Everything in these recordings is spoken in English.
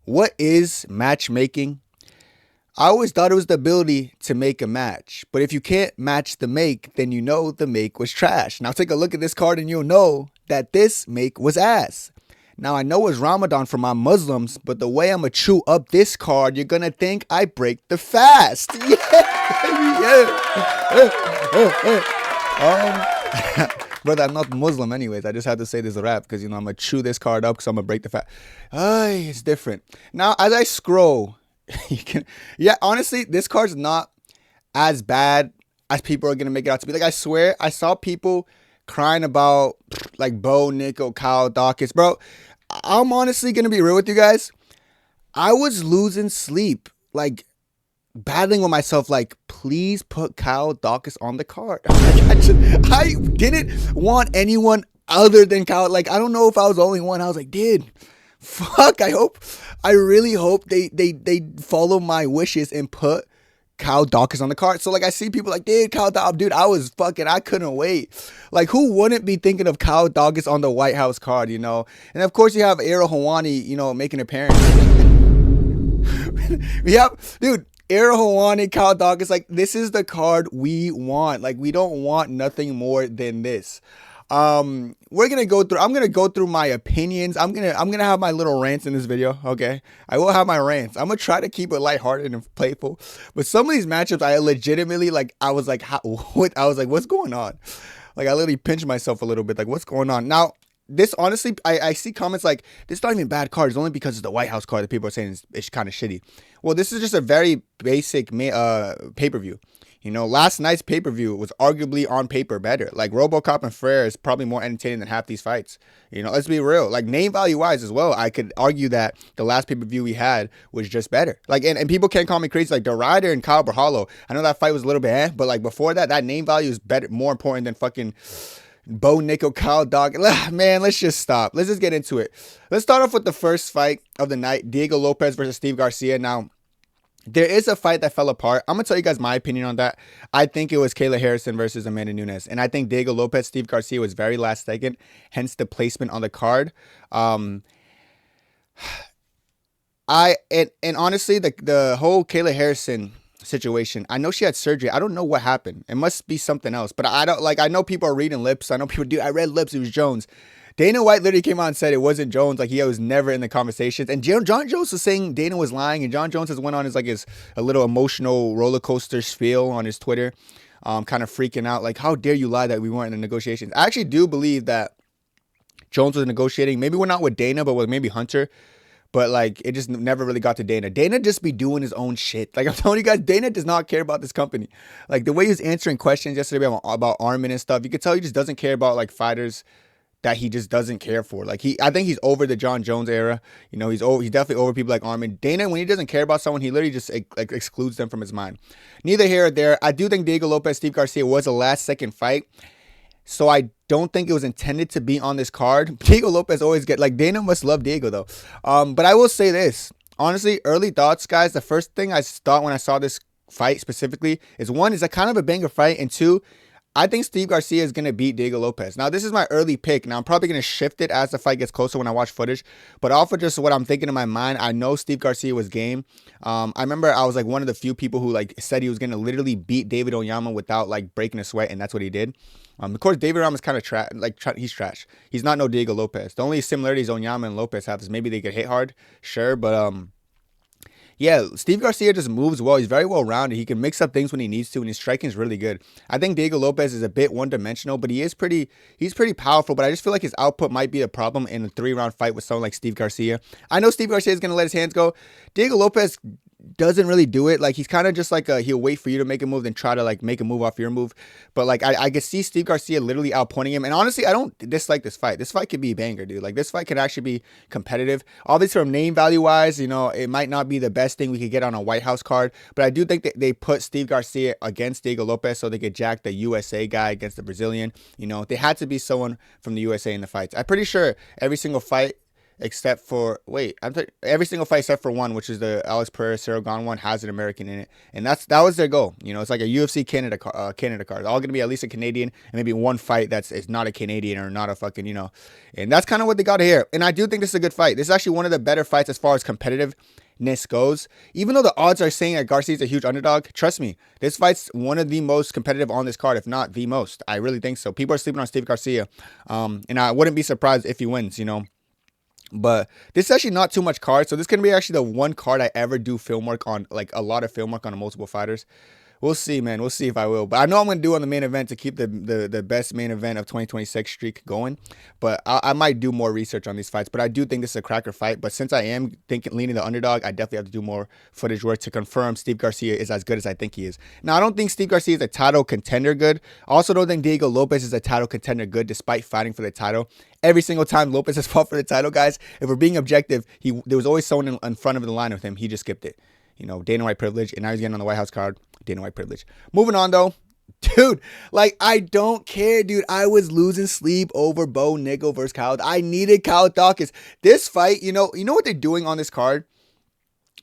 What is matchmaking? I always thought it was the ability to make a match. But if you can't match the make, then you know the make was trash. Now take a look at this card and you'll know that this make was ass. Now I know it's Ramadan for my Muslims, but the way I'ma chew up this card, you're gonna think I break the fast. Yeah. Brother, I'm not Muslim anyways. I just had to say this rap because, I'm going to chew this card up because I'm going to break the fast. It's different. Now, as I scroll, honestly, this card's not as bad as people are going to make it out to be. Like, I swear, I saw people crying about, like, Bo, Nickal, Kyle, Daukaus. Bro, I'm honestly going to be real with you guys. I was losing sleep, like, battling with myself, like, please put Kyle Daukaus on the card. I didn't want anyone other than Kyle. Like, I don't know if I was the only one. I was like, dude, fuck. I really hope they follow my wishes and put Kyle Daukaus on the card. So, like, I see people like, dude, I couldn't wait. Like, who wouldn't be thinking of Kyle Daukaus on the White House card, And of course you have Ariel Helwani, making an appearance. Yep, dude. Ariel Helwani, Kyle Daukaus, like, this is the card we want. Like, we don't want nothing more than this. I'm gonna go through my opinions. I'm gonna have my little rants in this video. Okay, I will have my rants. I'm gonna try to keep it lighthearted and playful. But some of these matchups, I legitimately, like, I was like, what's going on? Like, I literally pinched myself a little bit. Like, what's going on now? This, honestly, I see comments like, this is not even a bad card. It's only because it's the White House card that people are saying it's kind of shitty. Well, this is just a very basic pay-per-view. Last night's pay-per-view was arguably on paper better. Like, RoboCop and Pereira is probably more entertaining than half these fights. Let's be real. Like, name value-wise as well, I could argue that the last pay-per-view we had was just better. Like, and people can't call me crazy. Like, the Ryder and Kyle Berhalo, I know that fight was a little bit but, like, before that name value is better, more important than fucking Bo, Nickal, Kyle, Man, let's just stop. Let's just get into it. Let's start off with the first fight of the night. Diego Lopes versus Steve Garcia. Now, there is a fight that fell apart. I'm going to tell you guys my opinion on that. I think it was Kayla Harrison versus Amanda Nunes. And I think Diego Lopes, Steve Garcia was very last second, hence the placement on the card. And honestly, the whole Kayla Harrison situation, I know she had surgery. I don't know what happened. It must be something else. But I know people are reading lips. I know people do. I read lips. It was Jones. Dana White literally came out and said it wasn't Jones. Like, he was never in the conversations. And John Jones was saying Dana was lying. And John Jones has went on his a little emotional roller coaster spiel on his Twitter, kind of freaking out. Like, how dare you lie that we weren't in the negotiations? I actually do believe that Jones was negotiating. Maybe we're not with Dana, but with maybe Hunter. But, like, it just never really got to Dana. Dana just be doing his own shit. Like, I'm telling you guys, Dana does not care about this company. Like, the way he was answering questions yesterday about Armin and stuff, you could tell he just doesn't care about, like, fighters that he just doesn't care for. Like, I think he's over the John Jones era. He's definitely over people like Armin. Dana, when he doesn't care about someone, he literally just excludes them from his mind. Neither here or there. I do think Diego Lopes, Steve Garcia was a last-second fight. So I don't think it was intended to be on this card. Diego Lopes always Dana must love Diego though. But I will say this. Honestly, early thoughts, guys. The first thing I thought when I saw this fight specifically is, one, is a kind of a banger fight. And two, I think Steve Garcia is going to beat Diego Lopes. Now, this is my early pick. Now, I'm probably going to shift it as the fight gets closer when I watch footage. But off of just what I'm thinking in my mind, I know Steve Garcia was game. I remember I was like one of the few people who said he was going to literally beat David Onyama without breaking a sweat, and that's what he did. Of course, David Onyama is kind of he's trash. He's not no Diego Lopes. The only similarities Onyama and Lopes have is maybe they get hit hard, sure, but yeah, Steve Garcia just moves well. He's very well-rounded. He can mix up things when he needs to, and his striking is really good. I think Diego Lopes is a bit one-dimensional, but he's pretty powerful, but I just feel like his output might be a problem in a 3-round fight with someone like Steve Garcia. I know Steve Garcia is going to let his hands go. Diego Lopes doesn't really do it. He's kind of just he'll wait for you to make a move, then try to make a move off your move. But I can see Steve Garcia literally outpointing him. And honestly, I don't dislike this fight. This fight could be a banger, dude. This fight could actually be competitive. Obviously, from name value wise, it might not be the best thing we could get on a White House card. But I do think that they put Steve Garcia against Diego Lopes so they could jack the USA guy against the Brazilian. They had to be someone from the USA in the fights. I'm pretty sure every single fight except for every single fight except for one, which is the Alex Pereira Cyril Gane one, has an American in it, and that was their goal. You know, it's like a UFC Canada card. All gonna be at least a Canadian, and maybe one fight that's is not a Canadian or not a fucking, you know, and that's kind of what they got here. And I do think this is a good fight. This is actually one of the better fights as far as competitiveness goes. Even though the odds are saying that Garcia is a huge underdog, trust me, this fight's one of the most competitive on this card, if not the most. I really think so. People are sleeping on Steve Garcia, and I wouldn't be surprised if he wins, you know. But this is actually not too much card, so this can be actually the one card I ever do film work on, like a lot of film work on multiple fighters. We'll see, man. We'll see if I will. But I know I'm going to do on the main event to keep the best main event of 2026 streak going. But I might do more research on these fights. But I do think this is a cracker fight. But since I am leaning the underdog, I definitely have to do more footage work to confirm Steve Garcia is as good as I think he is. Now, I don't think Steve Garcia is a title contender good. I also don't think Diego Lopes is a title contender good despite fighting for the title. Every single time Lopes has fought for the title, guys, if we're being objective, there was always someone in front of the line with him. He just skipped it. You know, Dana White privilege, and now he's getting on the White House card. Dana White privilege. Moving on, though. Dude, like, I don't care, dude. I was losing sleep over Bo Nickal versus Kyle. I needed Kyle Daukaus. This fight, you know what they're doing on this card?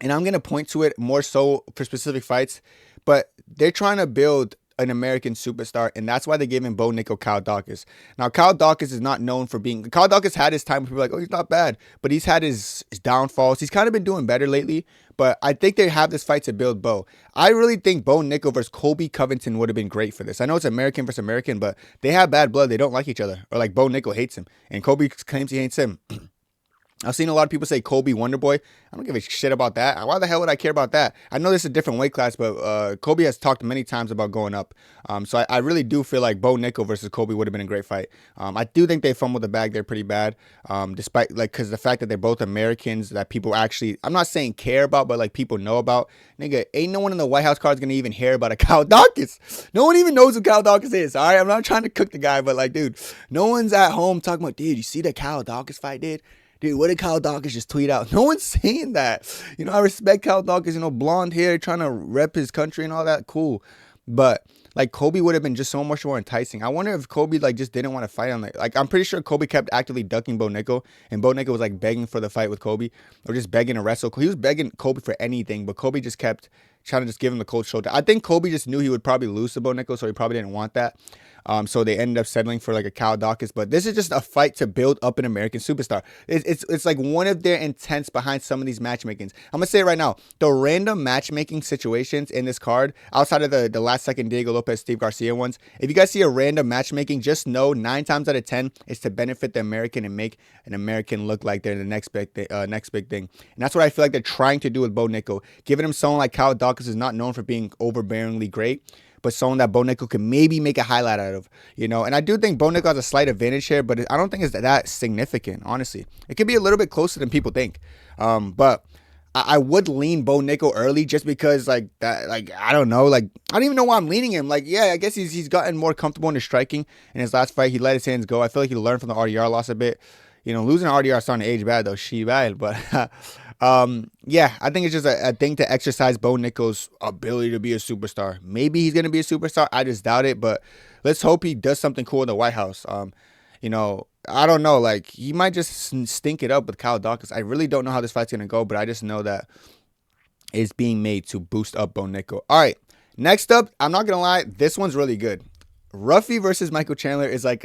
And I'm going to point to it more so for specific fights, but they're trying to build an American superstar, and that's why they gave him Bo Nickal, Kyle Daukaus. Now, Kyle Daukaus is not known for being... Kyle Daukaus had his time where people are like, oh, he's not bad, but he's had his downfalls. He's kind of been doing better lately, but I think they have this fight to build Bo. I really think Bo Nickal versus Colby Covington would have been great for this. I know it's American versus American, but they have bad blood. They don't like each other, or like Bo Nickal hates him, and Colby claims he hates him. I've seen a lot of people say Colby Wonderboy. I don't give a shit about that. Why the hell would I care about that? I know this is a different weight class, but Colby has talked many times about going up. So I really do feel like Bo Nickal versus Colby would have been a great fight. I do think they fumbled the bag. They're pretty bad. Despite, like, because the fact that they're both Americans that people actually, I'm not saying care about, but like people know about. Nigga, ain't no one in the White House card is going to even hear about a Kyle Daukaus. No one even knows who Kyle Daukaus is. All right, I'm not trying to cook the guy, but like, dude, no one's at home talking about, dude, you see the Kyle Daukaus fight, dude? Dude, what did Kyle Daukaus just tweet out? No one's saying that. You know, I respect Kyle Daukaus, you know, blonde hair, trying to rep his country and all that. Cool. But, like, Colby would have been just so much more enticing. I wonder if Colby, like, just didn't want to fight on that. Like, I'm pretty sure Colby kept actively ducking Bo Nickal, and Bo Nickal was, like, begging for the fight with Colby, or just begging to wrestle. He was begging Colby for anything, but Colby just kept trying to just give him the cold shoulder. I think Colby just knew he would probably lose to Bo Nickal, so he probably didn't want that. So they ended up settling for like a Kyle Daukaus, but this is just a fight to build up an American superstar. It's like one of their intents behind some of these matchmakings. I'm gonna say it right now: the random matchmaking situations in this card, outside of the last second Diego Lopes, Steve Garcia ones, if you guys see a random matchmaking, just know 9 times out of 10 it's to benefit the American and make an American look like they're the next big thing. And that's what I feel like they're trying to do with Bo Nickal, giving him someone like Kyle Daukaus is not known for being overbearingly great, but someone that Bo Nickal can maybe make a highlight out of, you know. And I do think Bo Nickal has a slight advantage here, but I don't think it's that significant, honestly. It could be a little bit closer than people think. But I would lean Bo Nickal early just because, like, that, like, I don't know. Like, I don't even know why I'm leaning him. Like, yeah, I guess he's gotten more comfortable in his striking. In his last fight, he let his hands go. I feel like he learned from the RDR loss a bit. You know, losing an RDR is starting to age bad, though. She bad, but... yeah, I think it's just a thing to exercise Bo Nickal's ability to be a superstar. Maybe he's going to be a superstar. I just doubt it, but let's hope he does something cool in the White House. You know, I don't know. Like, he might just stink it up with Kyle Daukaus. I really don't know how this fight's going to go, but I just know that it's being made to boost up Bo Nickal. All right, next up, I'm not going to lie, this one's really good. Ruffy versus Michael Chandler is like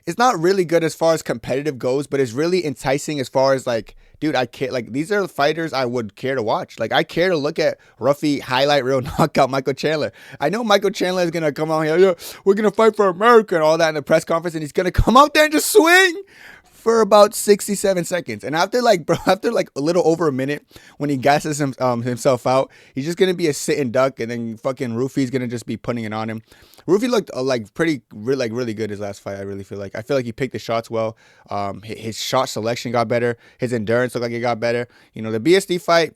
it's not really good as far as competitive goes, but it's really enticing as far as like, dude, I care. Like, these are fighters I would care to watch. Like, I care to look at Ruffy highlight reel knockout Michael Chandler. I know Michael Chandler is going to come out here, yeah, we're going to fight for America and all that in the press conference, and he's going to come out there and just swing for about 67 seconds. And after like a little over a minute, when he gasses himself out, he's just going to be a sit and duck, and then fucking Ruffy's going to just be putting it on him. Ruffy looked really good his last fight. I feel like he picked the shots well. His shot selection got better. His endurance looked like it got better. You know, the BSD fight,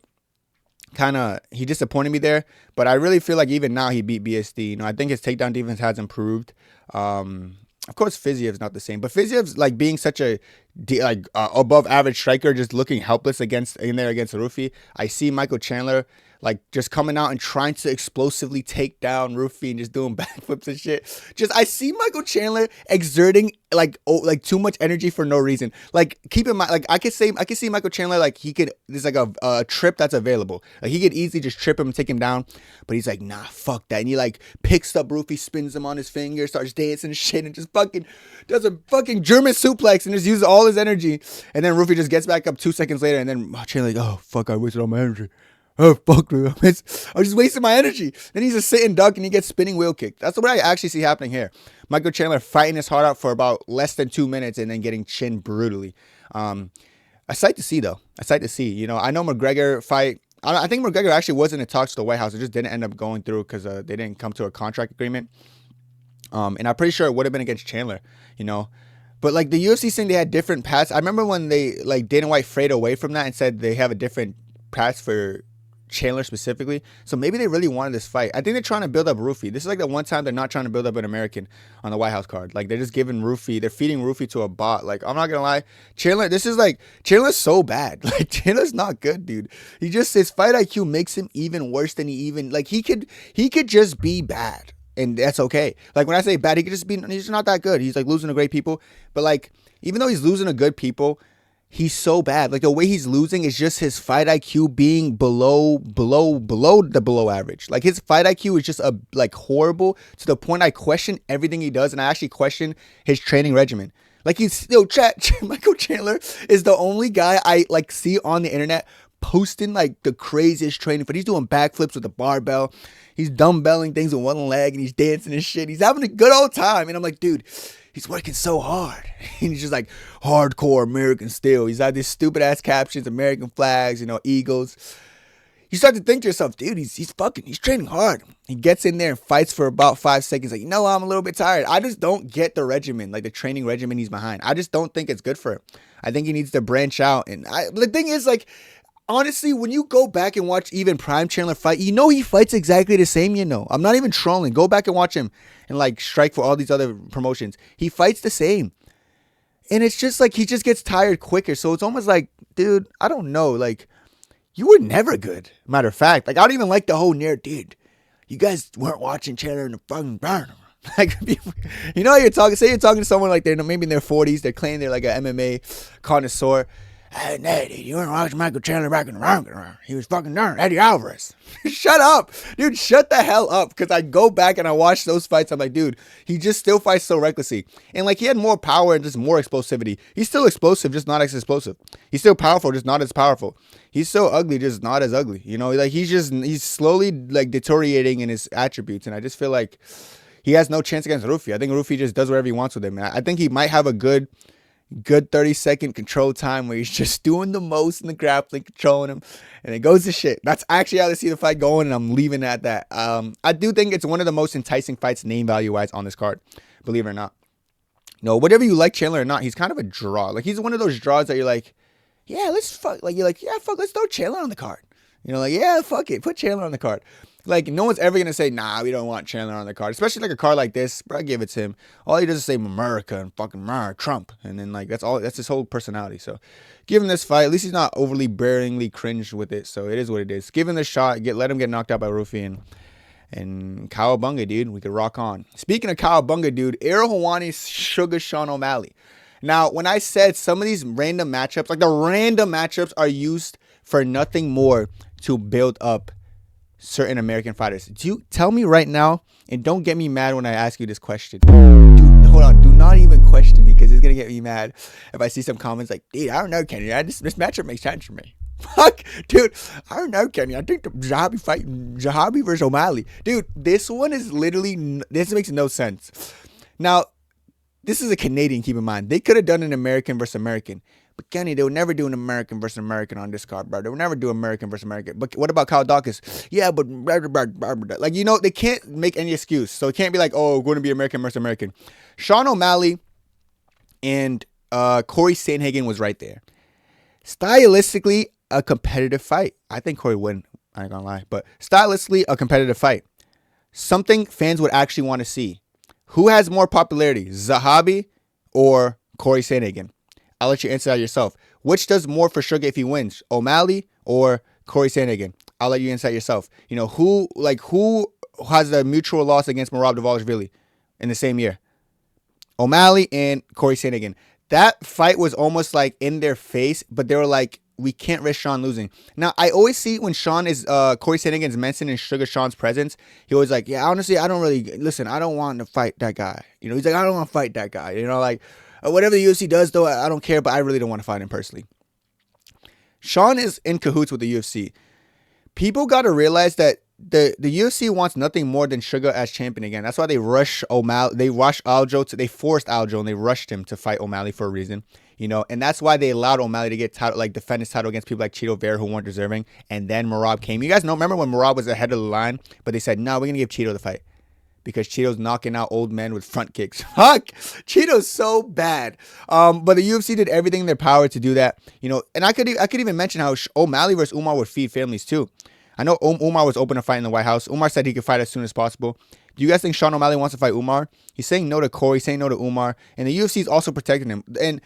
he disappointed me there, but I really feel like even now he beat BSD. You know, I think his takedown defense has improved. Of course, Fiziev's not the same, but Fiziev's like being such a above average striker, just looking helpless against Ruffy. I see Michael Chandler like just coming out and trying to explosively take down Ruffy and just doing backflips and shit. I see Michael Chandler exerting like too much energy for no reason. Like, keep in mind, like I could see Michael Chandler, like there's like a trip that's available. Like he could easily just trip him and take him down, but he's like, nah, fuck that. And he like picks up Ruffy, spins him on his finger, starts dancing and shit, and just fucking does a fucking German suplex and just uses all his energy. And then Ruffy just gets back up 2 seconds later, and then Chandler like, oh fuck, I wasted all my energy. Oh fuck, dude. I'm just wasting my energy. Then he's just sitting duck and he gets spinning wheel kicked. That's what I actually see happening here. Michael Chandler fighting his heart out for about less than 2 minutes and then getting chinned brutally. A sight to see though. A sight to see. You know, I know McGregor fight. I think McGregor actually wasn't in talks to the White House. It just didn't end up going through because they didn't come to a contract agreement. And I'm pretty sure it would have been against Chandler. You know. But like the UFC saying they had different paths. I remember when they like Dana White frayed away from that and said they have a different path for Chandler specifically. So maybe they really wanted this fight. I think they're trying to build up Ruffy. This is like the one time they're not trying to build up an American on the White House card. Like they're just giving Ruffy, they're feeding Ruffy to a bot. Like, I'm not gonna lie, Chandler's so bad. Like Chandler's not good, dude. His fight IQ makes him even worse than he could just be bad. And that's okay. Like when I say bad, he could just be, he's not that good. He's like losing to great people. But like, even though he's losing to good people, he's so bad. Like the way he's losing is just his fight IQ being below the below average. Like his fight IQ is just horrible to the point I question everything he does, and I actually question his training regimen. Like Michael Chandler is the only guy I like see on the internet posting like the craziest training. But he's doing backflips with a barbell. He's dumbbelling things with one leg and he's dancing and shit. He's having a good old time, and I'm like, dude, he's working so hard. And he's just like hardcore American still. He's got these stupid ass captions, American flags, you know, eagles. You start to think to yourself, dude, he's training hard. He gets in there and fights for about 5 seconds. Like, I'm a little bit tired. I just don't get the regimen, like the training regimen he's behind. I just don't think it's good for him. I think he needs to branch out. And the thing is, like, honestly, when you go back and watch even Prime Chandler fight, he fights exactly the same, I'm not even trolling. Go back and watch him and like strike for all these other promotions. He fights the same. And it's just like he just gets tired quicker. So it's almost like, dude, I don't know. Like, you were never good. Matter of fact, like, I don't even like the whole dude, you guys weren't watching Chandler in the fucking burn. Like, you're talking to someone like they're maybe in their 40s. They're claiming they're like an MMA connoisseur. Hey, Nate, you weren't watching Michael Chandler back in the round. He was fucking darn Eddie Alvarez. Shut up. Dude, shut the hell up. Because I go back and I watch those fights. I'm like, dude, he just still fights so recklessly. And like, he had more power and just more explosivity. He's still explosive, just not as explosive. He's still powerful, just not as powerful. He's so ugly, just not as ugly. Like he's slowly like deteriorating in his attributes. And I just feel like he has no chance against Ruffy. I think Ruffy just does whatever he wants with him. And I think he might have a good 30-second control time where he's just doing the most in the grappling, controlling him, and it goes to shit. That's actually how I see the fight going, and I'm leaving it at that. I do think it's one of the most enticing fights name value wise on this card, believe it or not. No, whatever you like Chandler or not, he's kind of a draw. Like, he's one of those draws that you're like, yeah, let's fuck. Like, you're like, yeah, fuck, let's throw Chandler on the card. Like, yeah, fuck it, put Chandler on the card. Like, no one's ever going to say, nah, we don't want Chandler on the card. Especially like a card like this, bro, I give it to him. All he does is say America and fucking Trump. And then, like, that's his whole personality. So, give him this fight. At least he's not overly bearingly cringed with it. So, it is what it is. Give him the shot. Let him get knocked out by Ruffy. And Cowabunga, dude. We could rock on. Speaking of Cowabunga, dude, Ariel Helwani's Suga Sean O'Malley. Now, when I said some of these random matchups, like the random matchups are used for nothing more to build up certain American fighters. Do you tell me right now, and don't get me mad when I ask you this question. Dude, hold on. Do not even question me, because it's going to get me mad if I see some comments like, dude, I don't know, Kenny. This matchup makes sense for me. Fuck, dude. I don't know, Kenny. I think the Zahabi versus O'Malley. Dude, this one is literally, this makes no sense. Now, this is a Canadian, keep in mind. They could have done an American versus American. But Kenny, they would never do an American versus American on this card, bro. They would never do American versus American. But what about Daukaus? Yeah, but like, they can't make any excuse. So it can't be like, oh, going to be American versus American. Sean O'Malley and Corey Sandhagen was right there. Stylistically, a competitive fight. I think Corey win. I ain't gonna lie. But stylistically, a competitive fight. Something fans would actually want to see. Who has more popularity, Zahabi or Corey Sandhagen? I'll let you answer that yourself. Which does more for Suga if he wins, O'Malley or Corey Sandhagen? I'll let you answer that yourself. You know, who has a mutual loss against Merab Dvalishvili in the same year? O'Malley and Corey Sandhagen. That fight was almost like in their face, but they were like, we can't risk Sean losing. Now, I always see when Sean is, Corey Sandhagen's mentioned in Suga Sean's presence, he always like, yeah, honestly, I don't really, listen, I don't want to fight that guy. You know, he's like, I don't want to fight that guy. You know, like, whatever the UFC does, though, I don't care, but I really don't want to fight him personally. Sean is in cahoots with the UFC. People got to realize that the UFC wants nothing more than Suga as champion again. That's why they rush O'Malley. They rush Aljo. They forced Aljo and they rushed him to fight O'Malley for a reason. You know, and that's why they allowed O'Malley to get title, like defend his title against people like Cheeto Vera who weren't deserving. And then Merab came. You guys know, remember when Merab was ahead of the line, but they said, no, we're gonna give Cheeto the fight because Cheeto's knocking out old men with front kicks. Fuck, Cheeto's so bad. But the UFC did everything in their power to do that. You know, and I could even mention how O'Malley versus Umar would feed families too. I know Umar was open to fight in the White House. Umar said he could fight as soon as possible. Do you guys think Sean O'Malley wants to fight Umar? He's saying no to Corey, saying no to Umar, and the UFC is also protecting him. And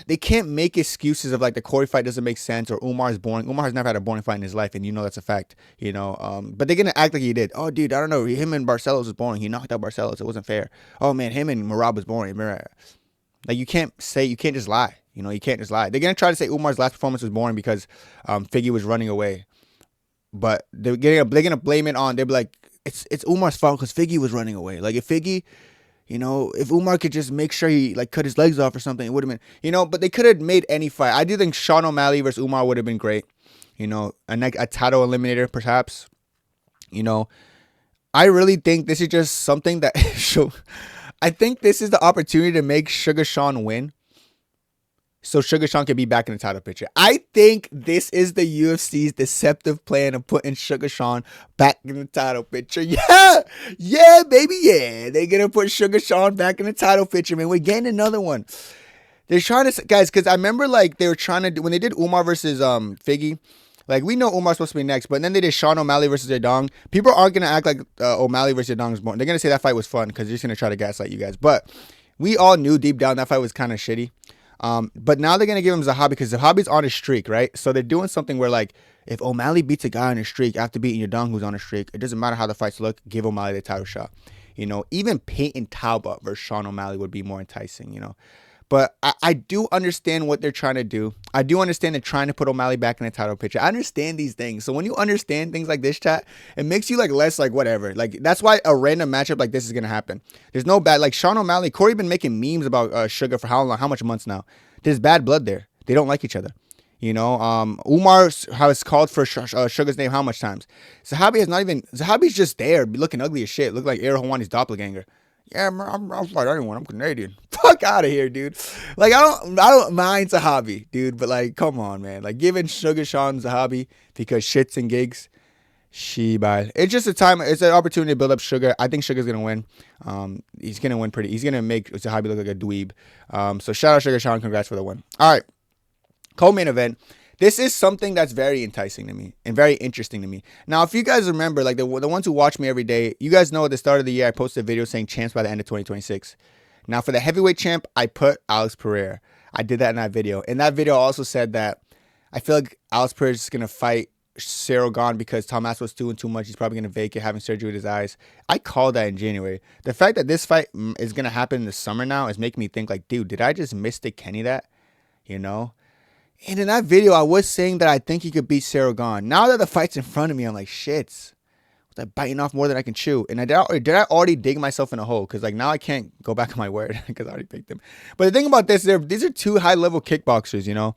they can't make excuses of like the Corey fight doesn't make sense or Umar is boring. Umar has never had a boring fight in his life, and you know that's a fact. You know, but they're gonna act like he did. Oh, dude, I don't know. Him and Barcelos was boring. He knocked out Barcelos. It wasn't fair. Oh man, him and Merab was boring. Like you can't just lie. You know, you can't just lie. They're gonna try to say Umar's last performance was boring because Figgy was running away, but they're gonna blame it on. They'll be like, it's Umar's fault because Figgy was running away. Like if Figgy. You know, if Umar could just make sure he like cut his legs off or something, it would have been, you know, but they could have made any fight. I do think Sean O'Malley versus Umar would have been great. You know, a title eliminator perhaps. You know, I really think this is just something that I think this is the opportunity to make Suga Sean win. So Suga Sean can be back in the title picture. I think this is the UFC's deceptive plan of putting Suga Sean back in the title picture. Yeah, baby, yeah. They're going to put Suga Sean back in the title picture, man. We're getting another one. They're trying to, guys, because I remember like they were trying to do, when they did Umar versus Figgy, like we know Umar's supposed to be next, but then they did Sean O'Malley versus Zedong. People aren't going to act like O'Malley versus Zedong is born. They're going to say that fight was fun because they're just going to try to gaslight you guys. But we all knew deep down that fight was kind of shitty. But now they're going to give him Zahabi because Zahabi's on a streak, right? So they're doing something where, like, if O'Malley beats a guy on a streak after beating Yadong who's on a streak, it doesn't matter how the fights look, give O'Malley the title shot. You know, even Peyton Talbot versus Sean O'Malley would be more enticing, you know. But I do understand what they're trying to do. I do understand they're trying to put O'Malley back in the title picture. I understand these things. So when you understand things like this, chat, it makes you like less like whatever. Like that's why a random matchup like this is gonna happen. There's no bad like Sean O'Malley. Corey been making memes about Suga for how long? How much months now? There's bad blood there. They don't like each other. You know, Umar has called for Suga's name how much times? Zahabi has not even. Zahabi's just there, looking ugly as shit. Look like Ariel Hawani's doppelganger. Yeah, I'll fight anyone. I'm Canadian. Fuck out of here, dude. Like I don't mind Zahabi, dude. But like, come on, man. Like giving Suga Sean Zahabi because shits and gigs. Bye. It's just a time. It's an opportunity to build up Suga. I think Suga's gonna win. He's gonna win pretty. He's gonna make Zahabi look like a dweeb. So shout out Suga Sean. Congrats for the win. All right. Co-main event. This is something that's very enticing to me and very interesting to me. Now, if you guys remember, like the ones who watch me every day, you guys know at the start of the year, I posted a video saying champs by the end of 2026. Now, for the heavyweight champ, I put Alex Pereira. I did that in that video. In that video, I also said that I feel like Alex Pereira is going to fight Cyril Gane because Tom Aspinall's doing too much. He's probably going to vacate, having surgery with his eyes. I called that in January. The fact that this fight is going to happen in the summer now is making me think like, dude, did I just mistake Kenny that? You know? And in that video, I was saying that I think he could beat Cyril Gane. Now that the fight's in front of me, I'm like, shit. Was I biting off more than I can chew? And did I already dig myself in a hole? Because like now I can't go back on my word because I already picked him. But the thing about this, these are two high-level kickboxers, you know?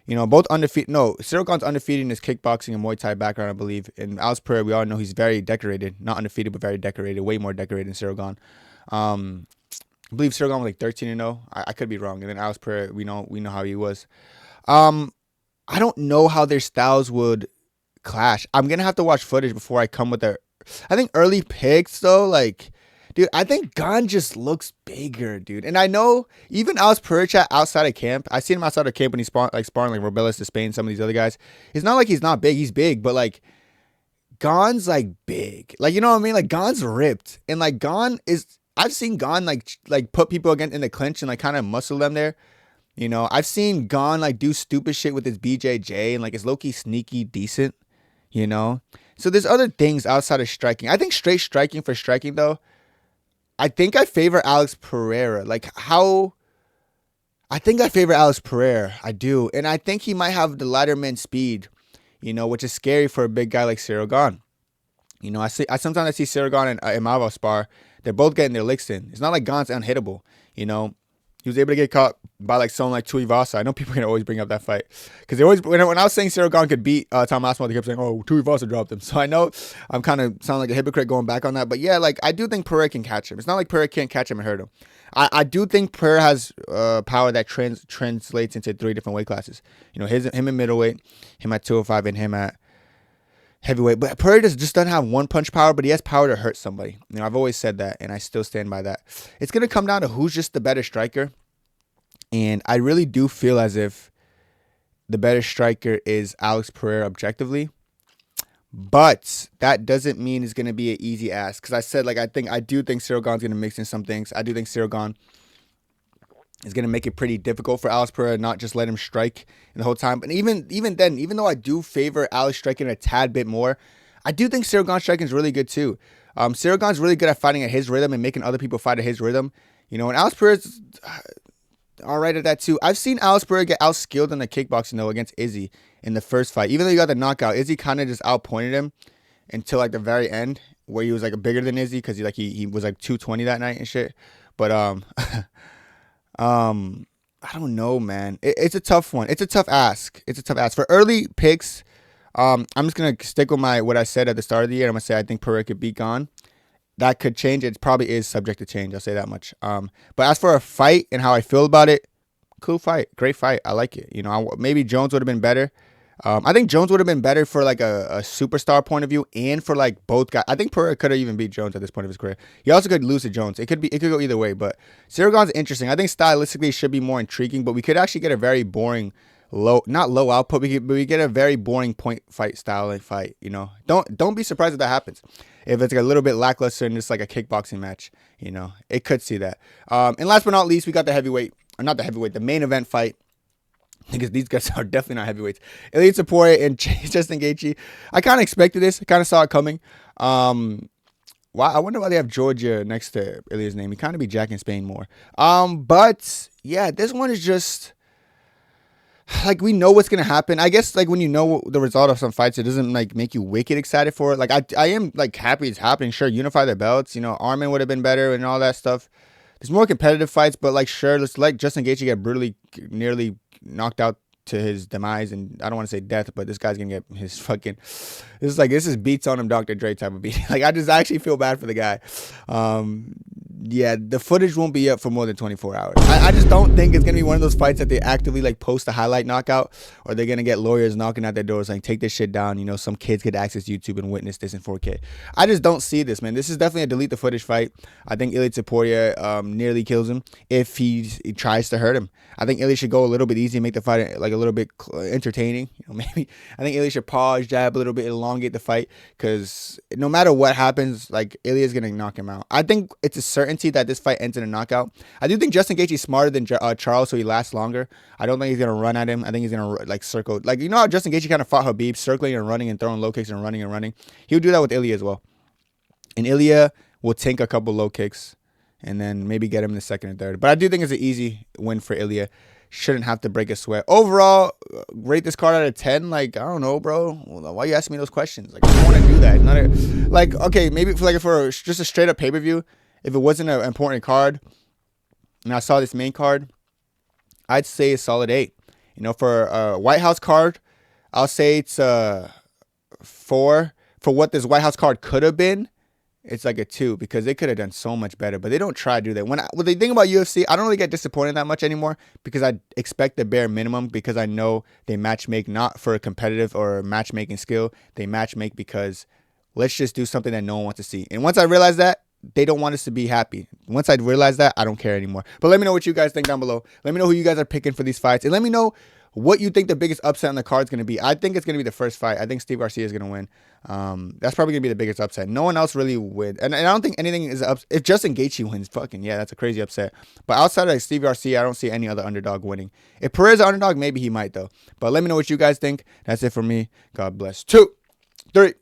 You know, both undefeated. No, Cyril Gane's undefeated in his kickboxing and Muay Thai background, I believe. And Alex Pereira, we all know he's very decorated. Not undefeated, but very decorated. Way more decorated than Cyril Gane. I believe Cyril Gane was like 13-0. I could be wrong. And then Alex Pereira, we know how he was. I don't know how their styles would clash. I'm gonna have to watch footage before I come with their. I think early picks though, like, dude, I think Gane just looks bigger, dude. And I know even Alex Pereira outside of camp. I seen him outside of camp when he's sparring like Robelis to Spain, some of these other guys. It's not like he's not big. He's big, but like Gane's like big. Like you know what I mean? Like Gane's ripped, and like Gane is. I've seen Gane like put people again in the clinch and like kind of muscle them there. You know, I've seen Gane like do stupid shit with his BJJ and like it's low-key sneaky decent, you know? So there's other things outside of striking. I think straight striking for striking though, I think I favor Alex Pereira. I think I favor Alex Pereira. I do. And I think he might have the Ladderman speed, you know, which is scary for a big guy like Cyril Gane. You know, sometimes I see Cyril Gane and Imava spar. They're both getting their licks in. It's not like Gane's unhittable, you know. He was able to get caught by like someone like Tuivasa. I know people can always bring up that fight because they always when I was saying Cyril Gane could beat Tom Aspinall, they kept saying, "Oh, Tuivasa dropped him." So I know I'm kind of sound like a hypocrite going back on that, but yeah, like I do think Pereira can catch him. It's not like Pereira can't catch him and hurt him. I do think Pereira has power that translates into 3 different weight classes. You know, him at middleweight, him at 205, and him at heavyweight. But Pereira just doesn't have one punch power, but he has power to hurt somebody. You know, I've always said that, and I still stand by that. It's gonna come down to who's just the better striker. And I really do feel as if the better striker is Alex Pereira objectively. But that doesn't mean it's going to be an easy ask. Because I said, like, I do think Cyril Gane's going to mix in some things. I do think Cyril Gane is going to make it pretty difficult for Alex Pereira, not just let him strike the whole time. But even then, even though I do favor Alex striking a tad bit more, I do think Cyril Gane striking is really good too. Cyril Gane's really good at fighting at his rhythm and making other people fight at his rhythm. You know, and Alex Pereira's all right at that too. I've seen Alex Pereira get outskilled in the kickboxing though against Izzy in the first fight. Even though he got the knockout, Izzy kind of just outpointed him until like the very end, where he was like bigger than Izzy because he was like 220 that night and shit. But I don't know, man. It's a tough one. It's a tough ask. It's a tough ask for early picks. I'm just gonna stick with what I said at the start of the year. I'm gonna say I think Pereira could beat Gane. That could change. It probably is subject to change. I'll say that much. But as for a fight and how I feel about it, cool fight, great fight. I like it. You know, maybe Jones would have been better. I think Jones would have been better for like a superstar point of view and for like both guys. I think Pereira could have even beat Jones at this point of his career. He also could lose to Jones. It could go either way. But Cyril Gane's interesting. I think stylistically it should be more intriguing. But we could actually get a very boring not low output, but we get a very boring point fight style fight. You know, don't be surprised if that happens. If it's like a little bit lackluster and just like a kickboxing match, you know, it could see that. And last but not least, we got the heavyweight, or not the heavyweight, the main event fight. Because these guys are definitely not heavyweights. Ilia Topuria and Justin Gaethje. I kind of expected this. I kind of saw it coming. I wonder why they have Georgia next to Ilia's name. He kind of be Jack in Spain more. But yeah, this one is just like we know what's gonna happen. I guess like when you know the result of some fights, it doesn't like make you wicked excited for it. Like I am like happy it's happening. Sure, unify the belts. You know, Armin would have been better and all that stuff. There's more competitive fights, but like sure, let's let Justin Gaethje get brutally, nearly knocked out to his demise, and I don't want to say death, but this guy's gonna get his fucking. This is beats on him, Dr. Dre type of beat. Like I actually feel bad for the guy. Yeah, the footage won't be up for more than 24 hours. I just don't think it's gonna be one of those fights that they actively like post a highlight knockout, or they're gonna get lawyers knocking at their doors like take this shit down. You know, some kids could access YouTube and witness this in 4K. I just don't see this, man. This is definitely a delete the footage fight. I think Ilia Topuria nearly kills him if he tries to hurt him. I think Ilia should go a little bit easy, make the fight like a little bit entertaining. You know, maybe I think Ilia should pause, jab a little bit, elongate the fight, because no matter what happens, like Ilia's gonna knock him out. I think it's a certainty that this fight ends in a knockout. I do think Justin Gaethje is smarter than Charles, so he lasts longer. I don't think he's gonna run at him. I think he's gonna like circle, like you know how Justin Gaethje kind of fought Khabib, circling and running and throwing low kicks and running and running. He would do that with Ilia as well, and Ilia will tank a couple low kicks and then maybe get him in the second and third. But I do think it's an easy win for Ilia. Shouldn't have to break a sweat. Overall, rate this card out of 10. Like, I don't know, bro. Why you asking me those questions? Like, I don't want to do that. It's not like, okay, maybe for just a straight up pay-per-view, if it wasn't an important card and I saw this main card, I'd say a solid 8. You know, for a White House card, I'll say it's 4. For what this White House card could have been, it's like a 2, because they could have done so much better, but they don't try to do that. When they think about UFC, I don't really get disappointed that much anymore, because I expect the bare minimum, because I know they matchmake not for a competitive or matchmaking skill. They matchmake because let's just do something that no one wants to see. And once I realize that, they don't want us to be happy. Once I realize that, I don't care anymore. But let me know what you guys think down below. Let me know who you guys are picking for these fights, and let me know what you think the biggest upset on the card is going to be. I think it's going to be the first fight. I think Steve Garcia is going to win. That's probably going to be the biggest upset. No one else really wins. And I don't think anything is up. If Justin Gaethje wins, fucking yeah, that's a crazy upset. But outside of Steve Garcia, I don't see any other underdog winning. If Pereira's an underdog, maybe he might though. But let me know what you guys think. That's it for me. God bless. 2, 3.